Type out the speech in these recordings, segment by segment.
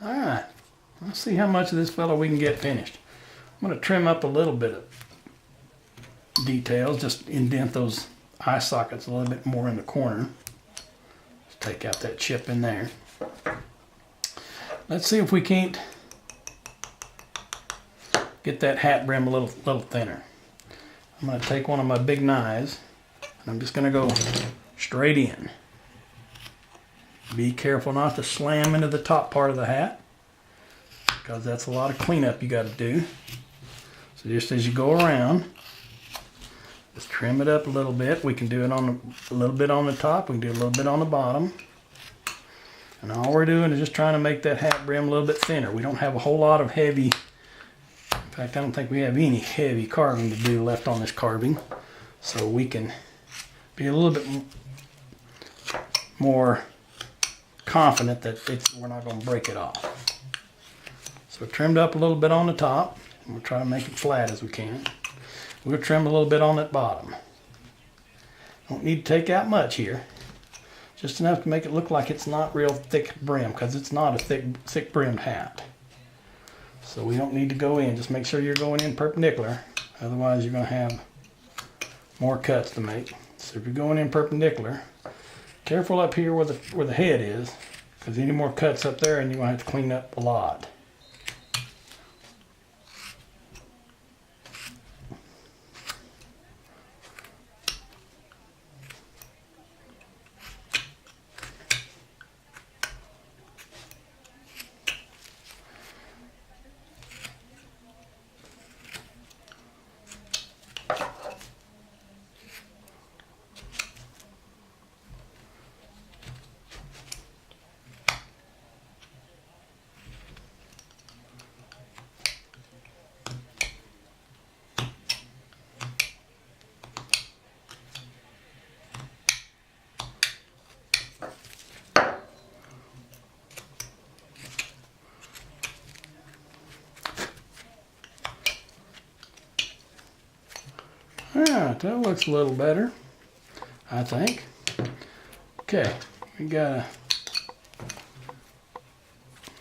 All right, let's see how much of this fellow we can get finished. I'm going to trim up a little bit of details, just indent those eye sockets a little bit more in the corner. Let's take out that chip in there. Let's see if we can't get that hat brim a little thinner. I'm going to take one of my big knives and I'm just going to go straight in. Be careful not to slam into the top part of the hat, because that's a lot of cleanup you got to do. So just as you go around, just trim it up a little bit. We can do it on a little bit on the top. We can do a little bit on the bottom. And all we're doing is just trying to make that hat brim a little bit thinner. We don't have a whole lot of heavy, in fact, I don't think we have any heavy carving to do left on this carving. So we can be a little bit more confident that we're not going to break it off. So trimmed up a little bit on the top. And we'll try to make it flat as we can. We'll trim a little bit on that bottom. Don't need to take out much here. Just enough to make it look like it's not real thick brim, because it's not a thick brimmed hat. So we don't need to go in. Just make sure you're going in perpendicular. Otherwise you're going to have more cuts to make. So if you're going in perpendicular, careful up here where the head is, because any more cuts up there and you're going to have to clean up a lot. Alright, that looks a little better, I think. Okay, we gotta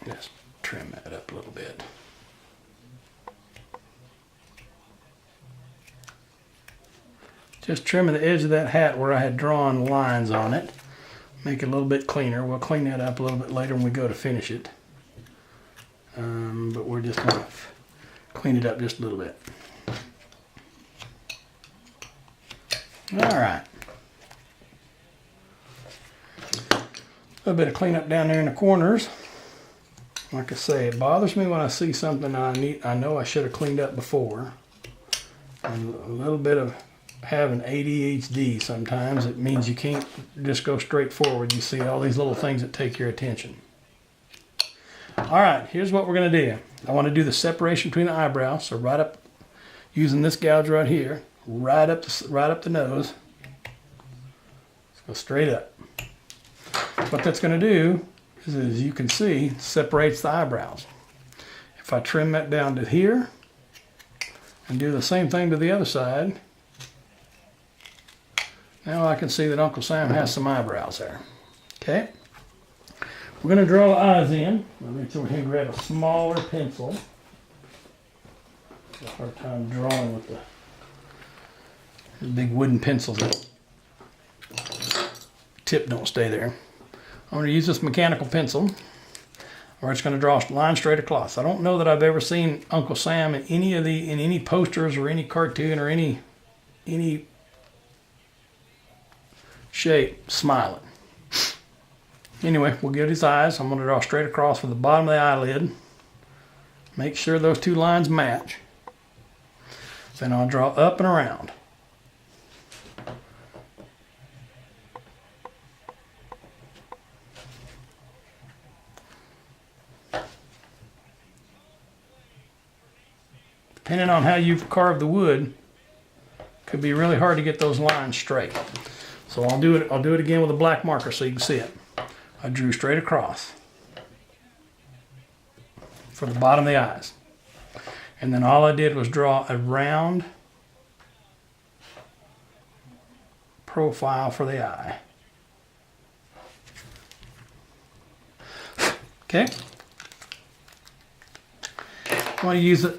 just trim that up a little bit. Just trimming the edge of that hat where I had drawn lines on it. Make it a little bit cleaner. We'll clean that up a little bit later when we go to finish it. But we're just gonna clean it up just a little bit. All right. A little bit of cleanup down there in the corners. Like I say, it bothers me when I see something I know I should have cleaned up before. And a little bit of having ADHD sometimes, it means you can't just go straight forward. You see all these little things that take your attention. All right, here's what we're going to do. I want to do the separation between the eyebrows. So right up, using this gouge right here, right up the nose. Let's go straight up. What that's going to do is, as you can see, separates the eyebrows. If I trim that down to here and do the same thing to the other side, now I can see that Uncle Sam has some eyebrows there. Okay, we're going to draw the eyes in. Let me see if we can grab a smaller pencil. It's a hard time drawing with the big wooden pencils that tip don't stay there. I'm going to use this mechanical pencil. We're just going to draw a line straight across. I don't know that I've ever seen Uncle Sam in any posters or any cartoon or any shape smiling. Anyway, we'll get his eyes. I'm going to draw straight across from the bottom of the eyelid. Make sure those two lines match. Then I'll draw up and around. Depending on how you've carved the wood, it could be really hard to get those lines straight. So I'll do it again with a black marker so you can see it. I drew straight across for the bottom of the eyes. And then all I did was draw a round profile for the eye. want to use a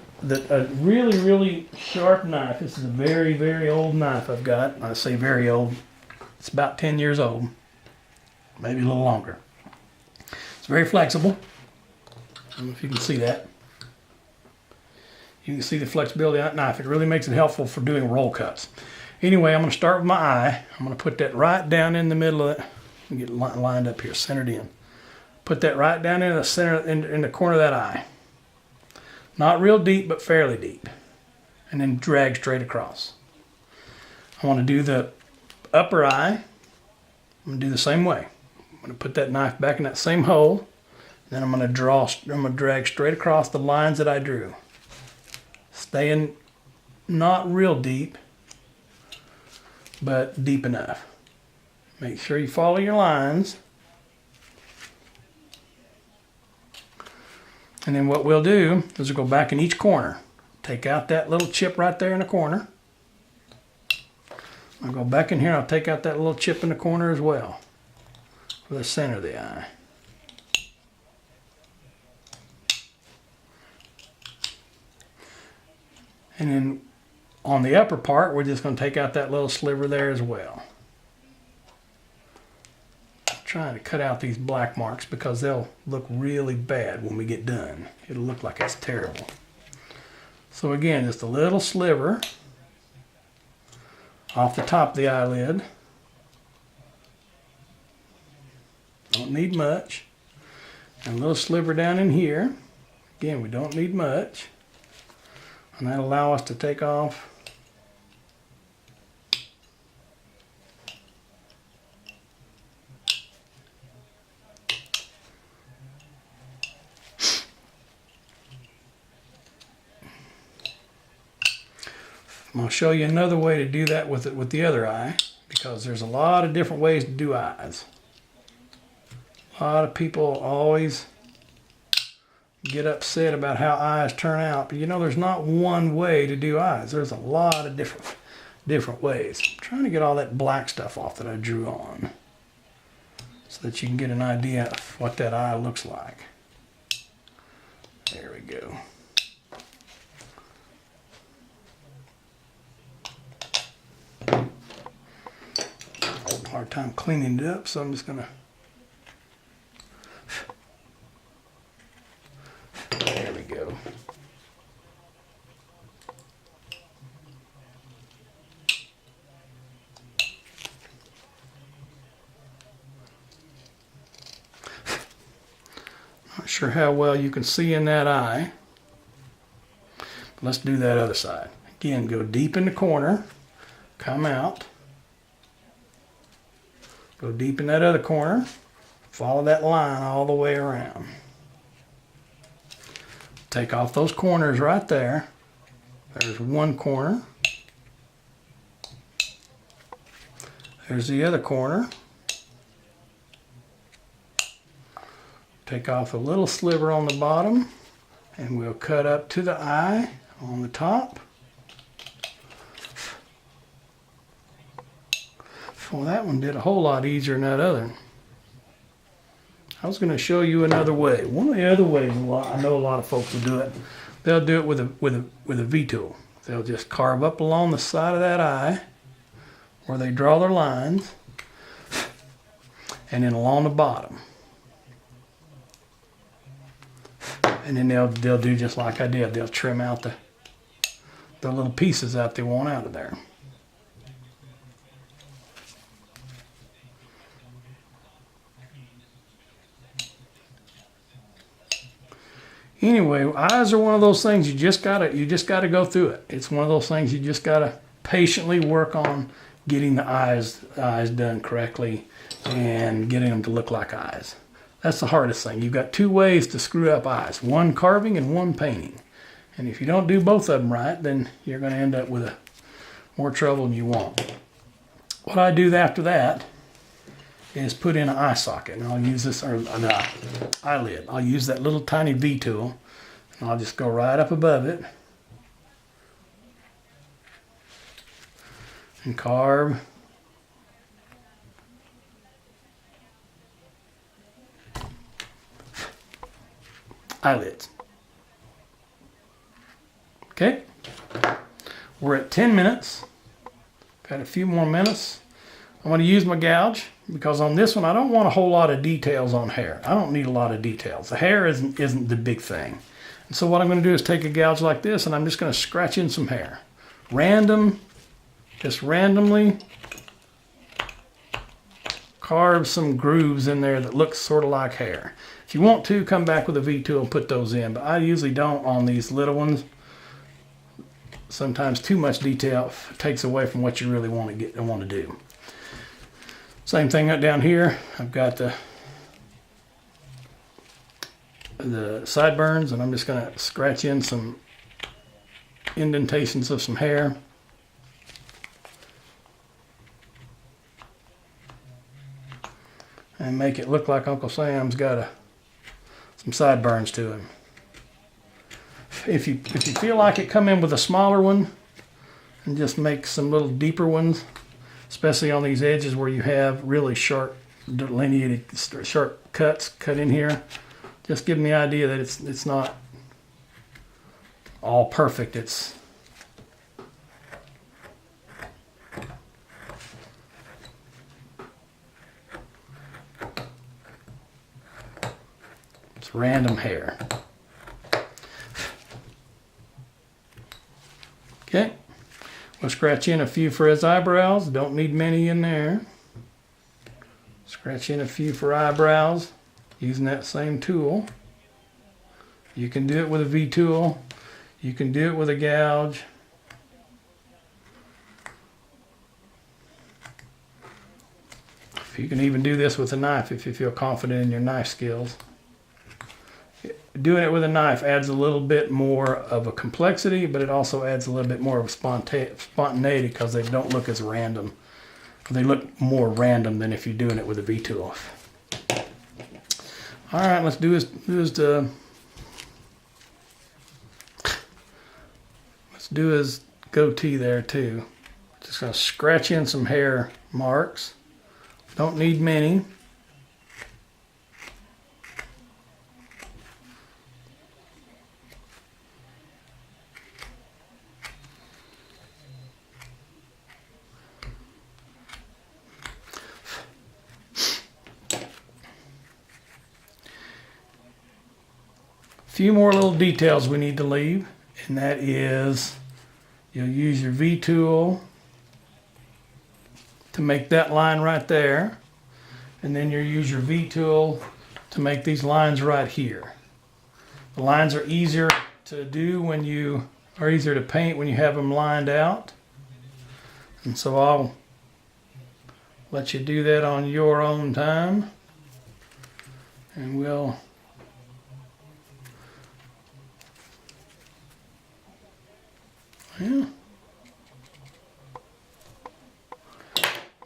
really, really sharp knife. This is a very, very old knife I've got. I say very old. It's about 10 years old, maybe a little longer. It's very flexible. I don't know if you can see that. You can see the flexibility of that knife. It really makes it helpful for doing roll cuts. Anyway, I'm going to start with my eye. I'm going to put that right down in the middle of it. Get it lined up here, centered in. Put that right down in the center, in the corner of that eye. Not real deep, but fairly deep. And then drag straight across. I want to do the upper eye. I'm going to do the same way. I'm going to put that knife back in that same hole. Then I'm going to drag straight across the lines that I drew. Staying not real deep, but deep enough. Make sure you follow your lines. And then what we'll do is we'll go back in each corner. Take out that little chip right there in the corner. I'll go back in here and I'll take out that little chip in the corner as well for the center of the eye. And then on the upper part, we're just going to take out that little sliver there as well. I'm trying to cut out these black marks because they'll look really bad when we get done. It'll look like it's terrible. So again, just a little sliver off the top of the eyelid. Don't need much. And a little sliver down in here. Again, we don't need much. And that'll allow us to take off I'll show you another way to do that with the other eye, because there's a lot of different ways to do eyes. A lot of people always get upset about how eyes turn out, but you know, there's not one way to do eyes. There's a lot of different ways. I'm trying to get all that black stuff off that I drew on so that you can get an idea of what that eye looks like. There we go. Hard time cleaning it up, so I'm just gonna. There we go. Not sure how well you can see in that eye. But let's do that other side. Again, go deep in the corner, come out. Go deep in that other corner, follow that line all the way around. Take off those corners right there. There's one corner. There's the other corner. Take off a little sliver on the bottom, and we'll cut up to the eye on the top. Well, that one did a whole lot easier than that other. I was going to show you another way. One of the other ways, I know a lot of folks will do it. They'll do it with a V-tool. They'll just carve up along the side of that eye where they draw their lines, and then along the bottom. And then they'll do just like I did. They'll trim out the little pieces that they want out of there. Anyway, eyes are one of those things you just gotta go through it. It's one of those things you just gotta patiently work on getting the eyes done correctly and getting them to look like eyes. That's the hardest thing. You've got two ways to screw up eyes: one carving and one painting. And if you don't do both of them right, then you're going to end up with more trouble than you want. What I do after that is put in an eye socket, and I'll use this, or an eyelid. I'll use that little tiny V tool, and I'll just go right up above it and carve eyelids. Okay, we're at 10 minutes. Got a few more minutes. I'm going to use my gouge because on this one I don't want a whole lot of details on hair. I don't need a lot of details. The hair isn't the big thing. And so what I'm going to do is take a gouge like this and I'm just going to scratch in some hair. Just randomly carve some grooves in there that looks sort of like hair. If you want to, come back with a V-tool and put those in, but I usually don't on these little ones. Sometimes too much detail takes away from what you really want to do. Same thing up down here. I've got the sideburns, and I'm just going to scratch in some indentations of some hair. And make it look like Uncle Sam's got some sideburns to him. If you feel like it, come in with a smaller one and just make some little deeper ones, especially on these edges where you have really sharp delineated sharp cuts cut in here. Just give them the idea that it's not all perfect. It's random hair. Okay, we'll scratch in a few for his eyebrows. Don't need many in there. Scratch in a few for eyebrows using that same tool. You can do it with a V-tool. You can do it with a gouge. You can even do this with a knife if you feel confident in your knife skills. Doing it with a knife adds a little bit more of a complexity, but it also adds a little bit more of spontaneity because they don't look as random. They look more random than if you're doing it with a V-tool. All right, let's do his goatee there too. Just gonna scratch in some hair marks. Don't need many. Few more little details we need to leave, and that is you'll use your V-tool to make that line right there, and then you'll use your V-tool to make these lines right here. The lines are easier to do easier to paint when you have them lined out, and so I'll let you do that on your own time, and we'll yeah.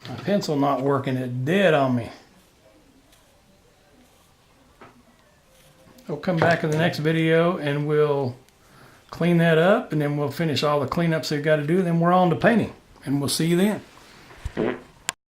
My pencil not working, it dead on me. We'll come back in the next video and we'll clean that up, and then we'll finish all the cleanups we've got to do, then we're on to painting, and we'll see you then.